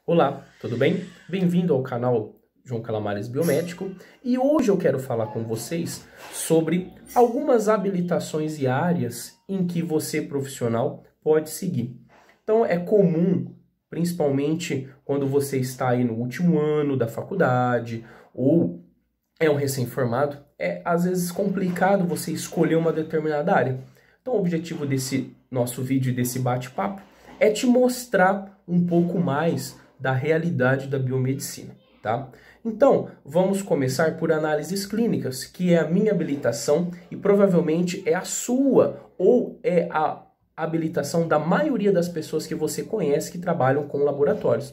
Olá, tudo bem? Bem-vindo ao canal João Calamares Biomédico e hoje eu quero falar com vocês sobre algumas habilitações e áreas em que você, profissional, pode seguir. Então é comum, principalmente quando você está aí no último ano da faculdade ou é um recém-formado, é às vezes complicado você escolher uma determinada área. Então o objetivo desse nosso vídeo e desse bate-papo é te mostrar um pouco mais da realidade da biomedicina, tá? Então, vamos começar por análises clínicas, que é a minha habilitação e provavelmente é a sua ou é a habilitação da maioria das pessoas que você conhece que trabalham com laboratórios.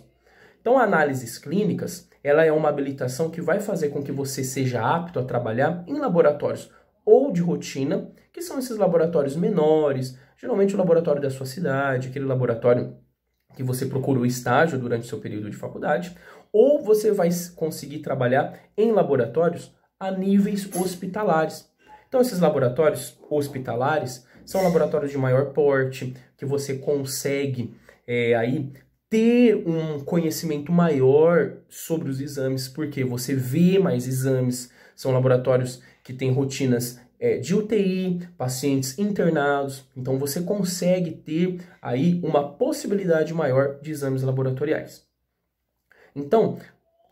Então, análises clínicas, ela é uma habilitação que vai fazer com que você seja apto a trabalhar em laboratórios ou de rotina, que são esses laboratórios menores, geralmente o laboratório da sua cidade, aquele laboratório que você procurou estágio durante o seu período de faculdade, ou você vai conseguir trabalhar em laboratórios a níveis hospitalares. Então, esses laboratórios hospitalares são laboratórios de maior porte, que você consegue aí ter um conhecimento maior sobre os exames, porque você vê mais exames, são laboratórios que têm rotinas de UTI, pacientes internados, então você consegue ter aí uma possibilidade maior de exames laboratoriais. Então,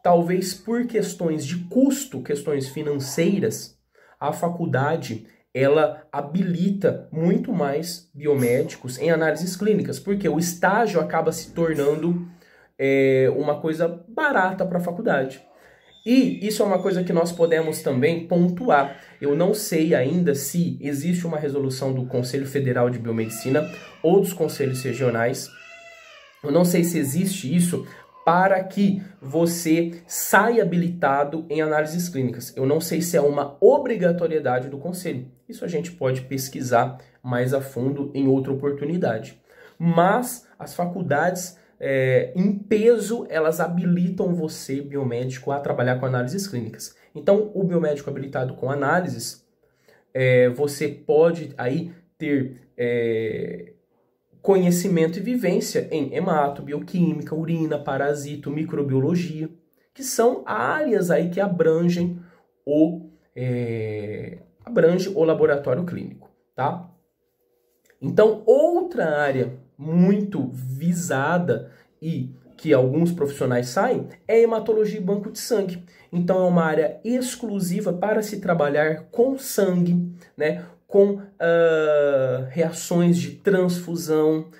talvez por questões de custo, questões financeiras, a faculdade ela habilita muito mais biomédicos em análises clínicas, porque o estágio acaba se tornando uma coisa barata para a faculdade. E isso é uma coisa que nós podemos também pontuar. Eu não sei ainda se existe uma resolução do Conselho Federal de Biomedicina ou dos conselhos regionais. Eu não sei se existe isso para que você saia habilitado em análises clínicas. Eu não sei se é uma obrigatoriedade do conselho. Isso a gente pode pesquisar mais a fundo em outra oportunidade. Mas as faculdades, em peso, elas habilitam você, biomédico, a trabalhar com análises clínicas. Então, o biomédico habilitado com análises, você pode aí ter conhecimento e vivência em hemato, bioquímica, urina, parasito, microbiologia, que são áreas aí que abrangem o laboratório clínico, tá? Então, outra área muito visada e que alguns profissionais saem é hematologia e banco de sangue. Então, é uma área exclusiva para se trabalhar com sangue, né? Com reações de transfusão.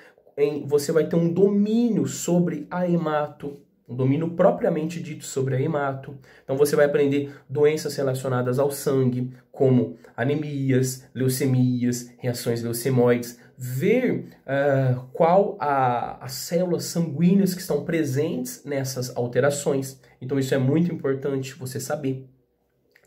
Você vai ter um domínio sobre a hemato, um domínio propriamente dito sobre a hemato. Então, você vai aprender doenças relacionadas ao sangue, como anemias, leucemias, reações leucemóides, ver qual as células sanguíneas que estão presentes nessas alterações. Então, isso é muito importante você saber,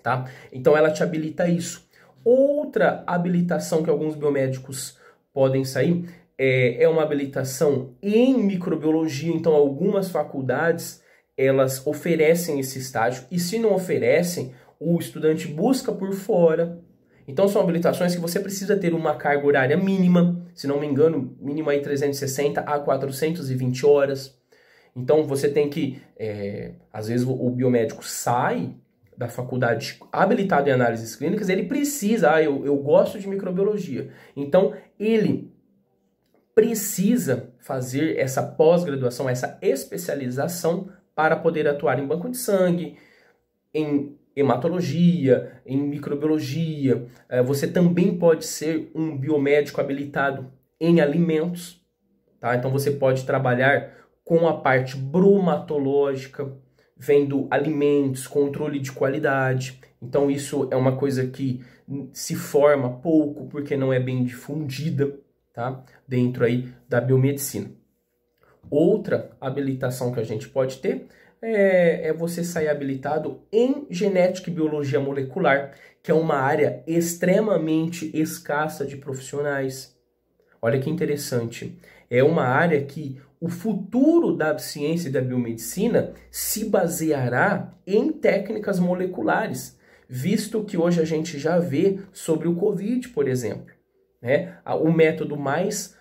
tá? Então, ela te habilita a isso. Outra habilitação que alguns biomédicos podem sair é uma habilitação em microbiologia. Então, algumas faculdades, elas oferecem esse estágio. E se não oferecem, o estudante busca por fora. Então, são habilitações que você precisa ter uma carga horária mínima. Se não me engano, mínima aí 360 a 420 horas. Então, você tem que... às vezes, o biomédico sai da faculdade habilitado em análises clínicas, ele precisa, eu gosto de microbiologia. Então, ele precisa fazer essa pós-graduação, essa especialização para poder atuar em banco de sangue, em hematologia, em microbiologia. Você também pode ser um biomédico habilitado em alimentos, tá? Então, você pode trabalhar com a parte bromatológica, vendo alimentos, controle de qualidade. Então, isso é uma coisa que se forma pouco, porque não é bem difundida, tá? Dentro aí da biomedicina. Outra habilitação que a gente pode ter é você sair habilitado em genética e biologia molecular, que é uma área extremamente escassa de profissionais. Olha que interessante. É uma área que o futuro da ciência e da biomedicina se baseará em técnicas moleculares, visto que hoje a gente já vê sobre o Covid, por exemplo, né? O método mais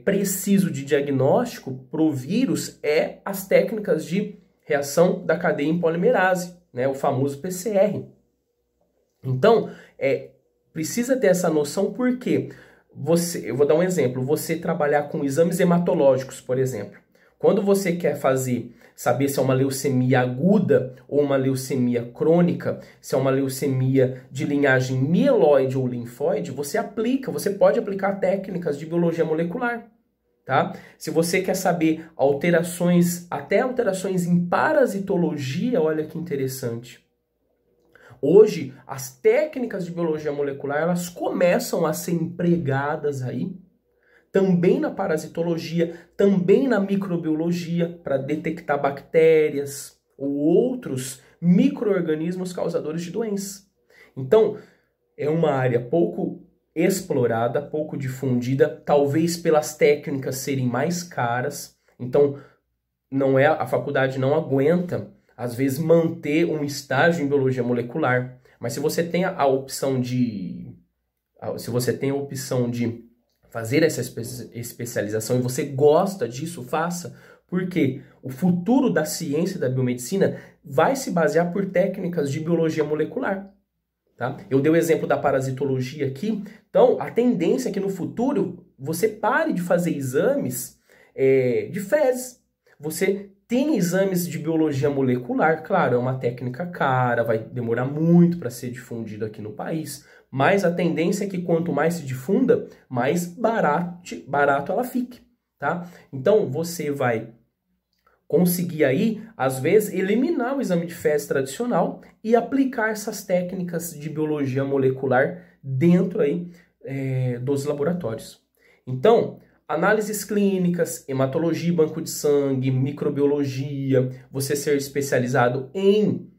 preciso de diagnóstico para o vírus é as técnicas de reação da cadeia em polimerase, né, o famoso PCR. Então, precisa ter essa noção porque eu vou dar um exemplo, você trabalhar com exames hematológicos, por exemplo. Quando você quer saber se é uma leucemia aguda ou uma leucemia crônica, se é uma leucemia de linhagem mieloide ou linfóide, você pode aplicar técnicas de biologia molecular, tá? Se você quer saber até alterações em parasitologia, olha que interessante. Hoje, as técnicas de biologia molecular, elas começam a ser empregadas aí, também na parasitologia, também na microbiologia, para detectar bactérias ou outros micro-organismos causadores de doenças. Então, é uma área pouco explorada, pouco difundida, talvez pelas técnicas serem mais caras. Então, a faculdade não aguenta, às vezes, manter um estágio em biologia molecular. Mas se você tem a opção de fazer essa especialização e você gosta disso, faça, porque o futuro da ciência da biomedicina vai se basear por técnicas de biologia molecular. Tá? Eu dei o exemplo da parasitologia aqui, então a tendência é que no futuro você pare de fazer exames de fezes. Você tem exames de biologia molecular, claro, é uma técnica cara, vai demorar muito para ser difundido aqui no país, mas a tendência é que quanto mais se difunda, mais barato ela fique, tá? Então, você vai conseguir aí, às vezes, eliminar o exame de fezes tradicional e aplicar essas técnicas de biologia molecular dentro aí dos laboratórios. Então, análises clínicas, hematologia, banco de sangue, microbiologia, você ser especializado em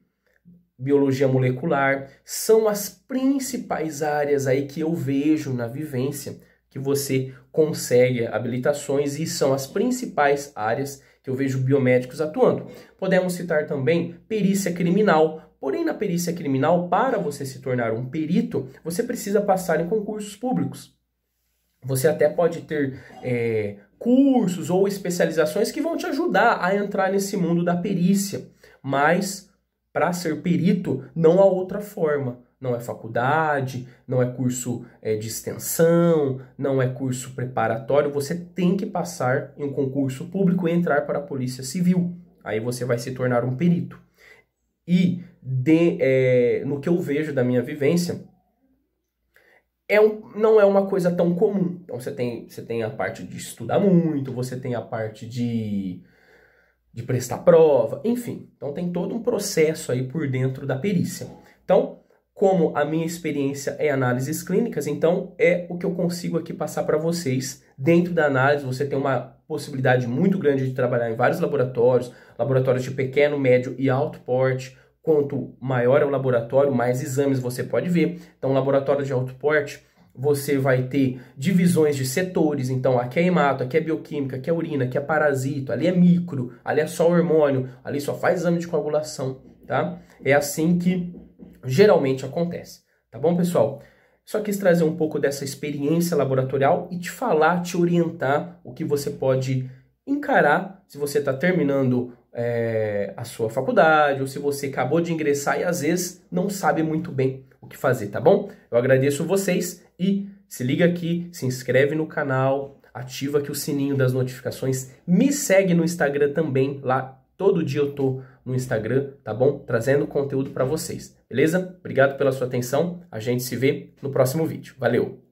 biologia molecular, são as principais áreas aí que eu vejo na vivência que você consegue habilitações e são as principais áreas que eu vejo biomédicos atuando. Podemos citar também perícia criminal, porém na perícia criminal, para você se tornar um perito, você precisa passar em concursos públicos. Você até pode ter cursos ou especializações que vão te ajudar a entrar nesse mundo da perícia, mas para ser perito não há outra forma. Não é faculdade, não é curso de extensão, não é curso preparatório. Você tem que passar em um concurso público e entrar para a Polícia Civil. Aí você vai se tornar um perito. E no que eu vejo da minha vivência, não é uma coisa tão comum. Então você tem a parte de estudar muito, você tem a parte de prestar prova, enfim. Então tem todo um processo aí por dentro da perícia. Então, como a minha experiência é análises clínicas, então é o que eu consigo aqui passar para vocês. Dentro da análise, você tem uma possibilidade muito grande de trabalhar em vários laboratórios de pequeno, médio e alto porte. Quanto maior é o laboratório, mais exames você pode ver. Então, laboratório de alto porte, você vai ter divisões de setores. Então, aqui é hemato, aqui é bioquímica, aqui é urina, aqui é parasito, ali é micro, ali é só hormônio, ali só faz exame de coagulação, tá? É assim que geralmente acontece, tá bom, pessoal? Só quis trazer um pouco dessa experiência laboratorial e te orientar o que você pode encarar se você está terminando a sua faculdade ou se você acabou de ingressar e às vezes não sabe muito bem o que fazer, tá bom? Eu agradeço vocês e se liga aqui, se inscreve no canal, ativa aqui o sininho das notificações, me segue no Instagram também, lá todo dia eu tô no Instagram, tá bom? Trazendo conteúdo para vocês, beleza? Obrigado pela sua atenção, a gente se vê no próximo vídeo. Valeu!